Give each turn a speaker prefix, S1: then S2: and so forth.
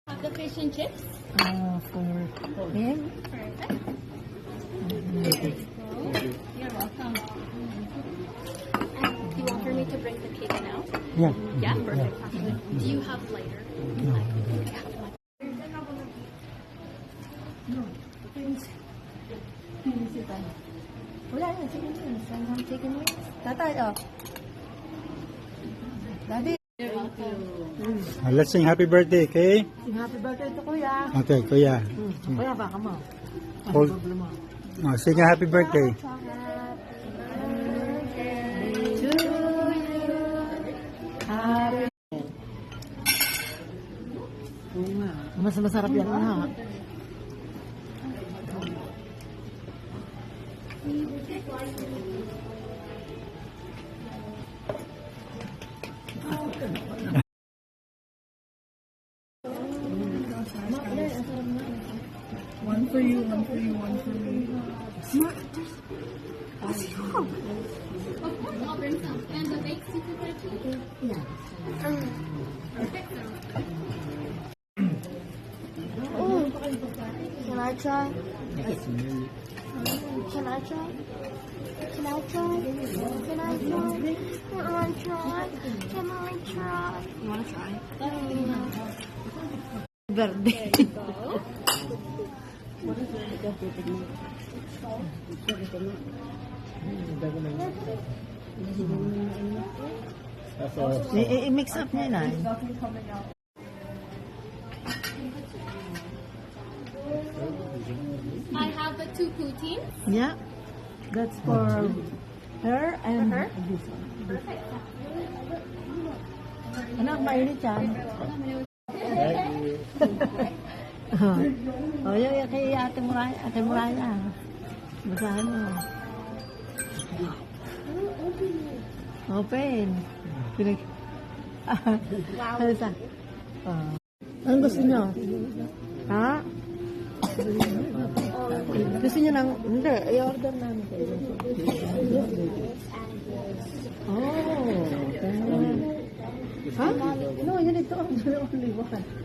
S1: Have the fish and chips?
S2: For him?
S1: Perfect. There you go. You're welcome. Do you want for me to bring the cake now?
S2: Yeah.
S1: Yeah, perfect. Actually, do you have lighter?
S2: Wala yan, chicken wings. Some chicken wings. Tatay, oh. Daddy.
S1: You're welcome.
S3: Let's sing happy birthday, okay?
S2: Sing happy birthday to Kuya.
S3: Okay, kuya.
S2: Kuya, baka mo.
S3: Hold. Sing a happy birthday.
S2: Mas masarap yan, ha?
S4: One for you, one for you, one for me.
S1: I'll bring some. And the baked seafood bread too?
S2: Yeah.
S1: Perfect.
S5: Can I try? Can I try? Can I try? Can I try? Can I try? Can I try? You want to try?
S2: Birthday. I-mix up niya na.
S1: I have the two poutines.
S2: Yeah. That's for her and
S1: For her?
S2: this one. Anak, mainit yan. Oh, yung kay Ate Muraya. Basahan mo. Open. Pinag...
S1: Wow.
S2: Ano sa? Anong gusto nyo? Ha? Gusto nyo ng... Hindi, i-order namin kayo. Oh, okay. Ha? No, you need to order only one.